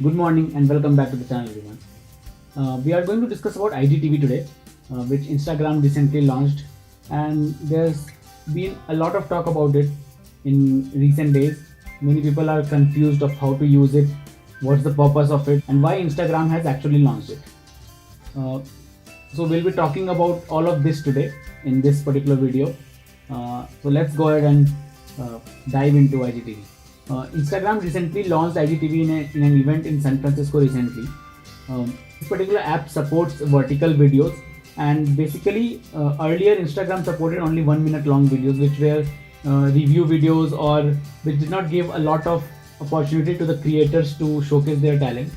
Good morning and welcome back to the channel, everyone. We are going to discuss about IGTV today, which Instagram recently launched, and there's been a lot of talk about it in recent days. Many people are confused of how to use it, what's the purpose of it, and why Instagram has actually launched it. Uh, so we'll be talking about all of this today in this particular video. So let's go ahead and dive into IGTV. Instagram recently launched IGTV in an event in San Francisco recently. This particular app supports vertical videos, and basically earlier Instagram supported only 1 minute long videos, which were review videos or which did not give a lot of opportunity to the creators to showcase their talent.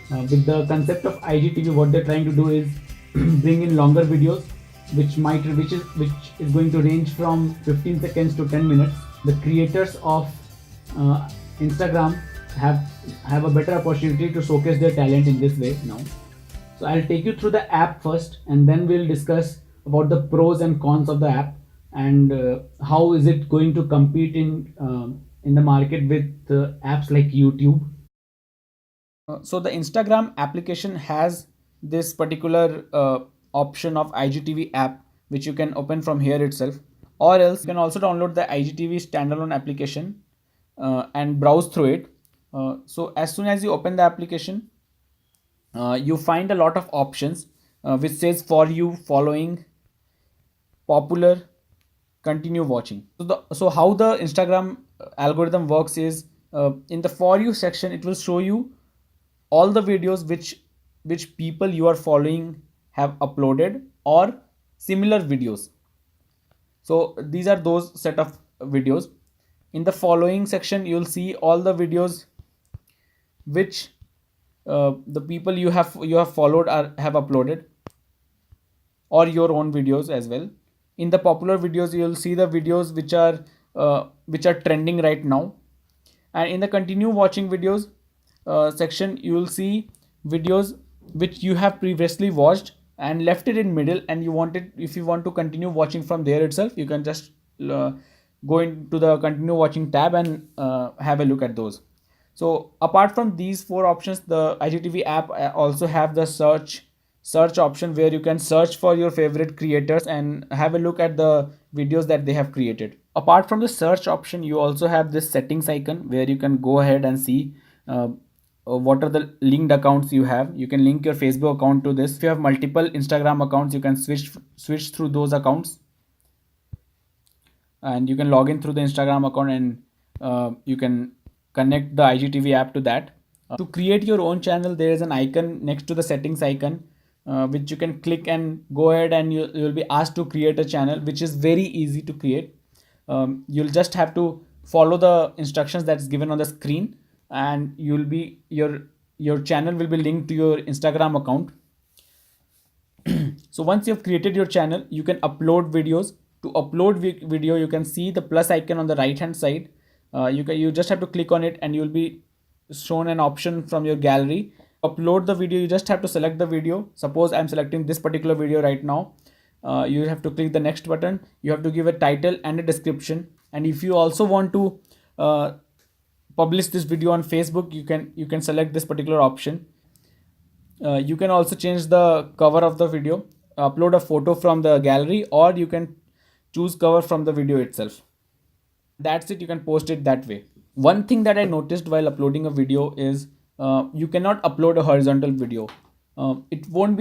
With the concept of IGTV, what they're trying to do is bring in longer videos, which is going to range from 15 seconds to 10 minutes. The creators of Instagram have a better opportunity to showcase their talent in this way now. So I'll take you through the app first, and then we'll discuss about the pros and cons of the app, and how is it going to compete in the market with apps like YouTube. So the Instagram application has this particular option of IGTV app, which you can open from here itself, or else you can also download the IGTV standalone application and browse through it. So as soon as you open the application, you find a lot of options which says for you, following, popular, continue watching. So how the Instagram algorithm works is, in the for you section it will show you all the videos which people you are following have uploaded, or similar videos. So these are those set of videos. In the following section you'll see all the videos which the people you have followed have uploaded, or your own videos as well. In the popular videos you'll see the videos which are trending right now, and in the continue watching videos section you will see videos which you have previously watched and left it in middle, and if you want to continue watching from there itself, you can just go into the continue watching tab and have a look at those. So apart from these four options, the IGTV app also have the search option, where you can search for your favorite creators and have a look at the videos that they have created. Apart from the search option, you also have this settings icon, where you can go ahead and see what are the linked accounts you have. You can link your Facebook account to this. If you have multiple Instagram accounts, you can switch through those accounts, and you can log in through the Instagram account, and you can connect the IGTV app to that. To create your own channel, there is an icon next to the settings icon, which you can click and go ahead, and you'll be asked to create a channel, which is very easy to create. You'll just have to follow the instructions that's given on the screen, and your channel will be linked to your Instagram account. So once you've created your channel, you can upload videos. To upload video, you can see the plus icon on the right hand side. You just have to click on it, and you'll be shown an option from your gallery. Upload the video, you just have to select the video. Suppose I'm selecting this particular video right now. You have to click the next button. You have to give a title and a description, and if you also want to publish this video on Facebook, you can select this particular option. You can also change the cover of the video, upload a photo from the gallery, or you can choose cover from the video itself. That's it, you can post it that way. One thing that I noticed while uploading a video is, you cannot upload a horizontal video. It won't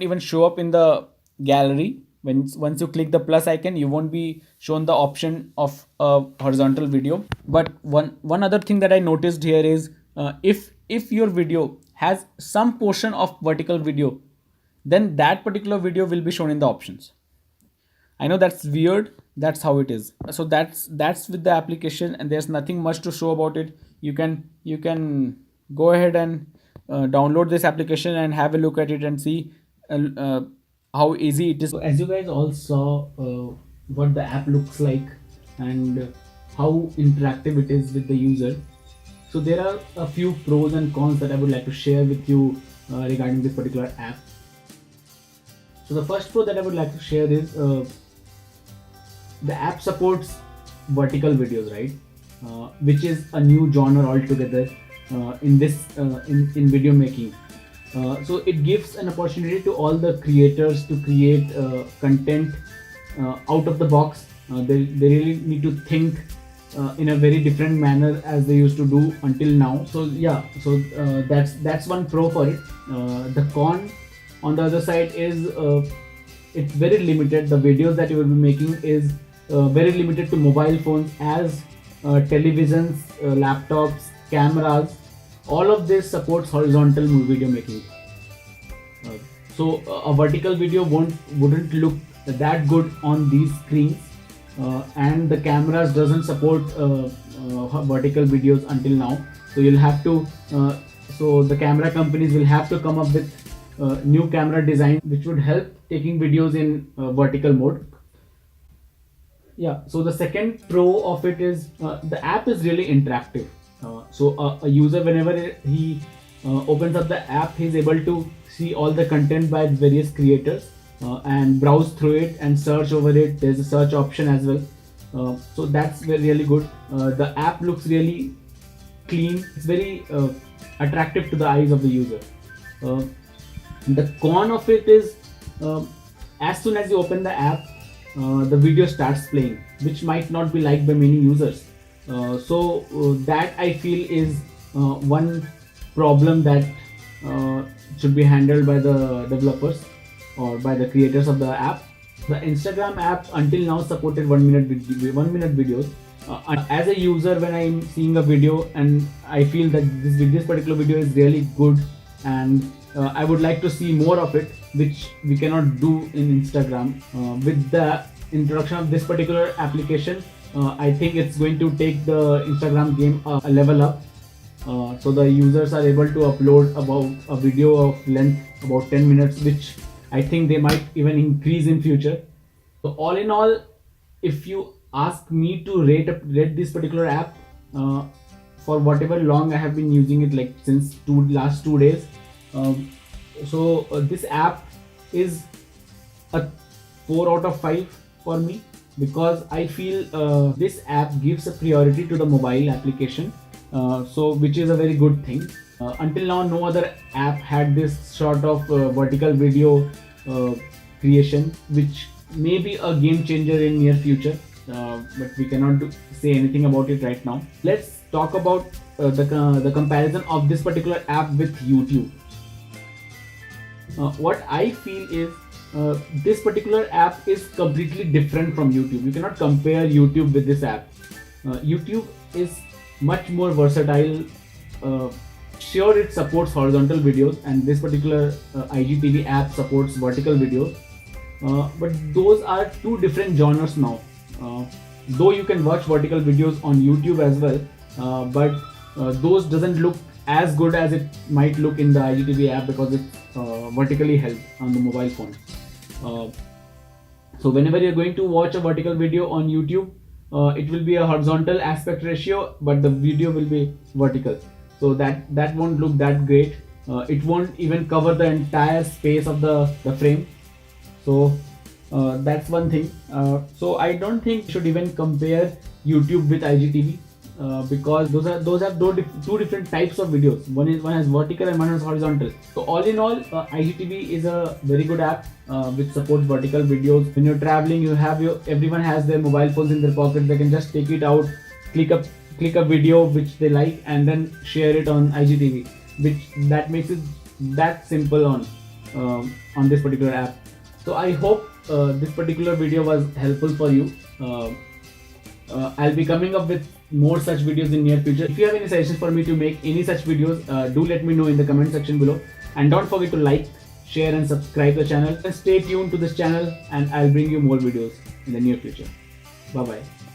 even show up in the gallery. Once you click the plus icon, you won't be shown the option of a horizontal video. But one other thing that I noticed here is, if your video has some portion of vertical video, then that particular video will be shown in the options. I know that's weird, that's how it is. So that's with the application, and there's nothing much to show about it. You can go ahead and download this application and have a look at it and see how easy it is. So as you guys all saw what the app looks like, and how interactive it is with the user. So there are a few pros and cons that I would like to share with you regarding this particular app. So the first pro that I would like to share is, the app supports vertical videos, right? Which is a new genre altogether. in this in video making. So it gives an opportunity to all the creators to create content out of the box. They really need to think in a very different manner as they used to do until now. So yeah, so that's one pro for it. The con on the other side is it's very limited. The videos that you will be making is very limited to mobile phones, as televisions, laptops, cameras, all of this supports horizontal video making. So a vertical video wouldn't look that good on these screens, and the cameras doesn't support vertical videos until now. So you'll have to so the camera companies will have to come up with new camera design which would help taking videos in vertical mode. Yeah, so the second pro of it is the app is really interactive. So a user, whenever he opens up the app, he's able to see all the content by various creators and browse through it and search over it. There's a search option as well. So that's really good. The app looks really clean. It's very attractive to the eyes of the user. The con of it is as soon as you open the app, the video starts playing, which might not be liked by many users. So that I feel is one problem that should be handled by the developers or by the creators of the app. The Instagram app until now supported 1 minute videos. As a user, when I'm seeing a video and I feel that this particular video is really good and I would like to see more of it, which we cannot do in Instagram. With the introduction of this particular application, I think it's going to take the Instagram game a level up. So the users are able to upload about a video of length about 10 minutes, which I think they might even increase in future. So all in all, if you ask me to rate this particular app, for whatever long I have been using it, like since last 2 days, this app is a 4 out of 5 for me, because I feel this app gives a priority to the mobile application, which is a very good thing. Until now, no other app had this sort of vertical video creation, which may be a game changer in near future, but we cannot say anything about it right now. Let's talk about the comparison of this particular app with YouTube. What I feel is this particular app is completely different from YouTube. You cannot compare YouTube with this app. YouTube is much more versatile. Sure, it supports horizontal videos, and this particular IGTV app supports vertical videos, but those are two different genres now. Though you can watch vertical videos on YouTube as well, but those doesn't look as good as it might look in the IGTV app, because it's vertically held on the mobile phone. So whenever you're going to watch a vertical video on YouTube, it will be a horizontal aspect ratio, but the video will be vertical. So that won't look that great. It won't even cover the entire space of the frame. So that's one thing. So I don't think you should even compare YouTube with IGTV, because those have two different types of videos. One has vertical and one has horizontal. So all in all, IGTV is a very good app which supports vertical videos. When you're traveling, everyone has their mobile phones in their pocket. They can just take it out, click a video which they like, and then share it on IGTV, that makes it that simple on this particular app. So I hope this particular video was helpful for you. I'll be coming up with more such videos in near future. If you have any suggestions for me to make any such videos, do let me know in the comment section below, and don't forget to like, share and subscribe the channel, and stay tuned to this channel, and I'll bring you more videos in the near future. Bye bye.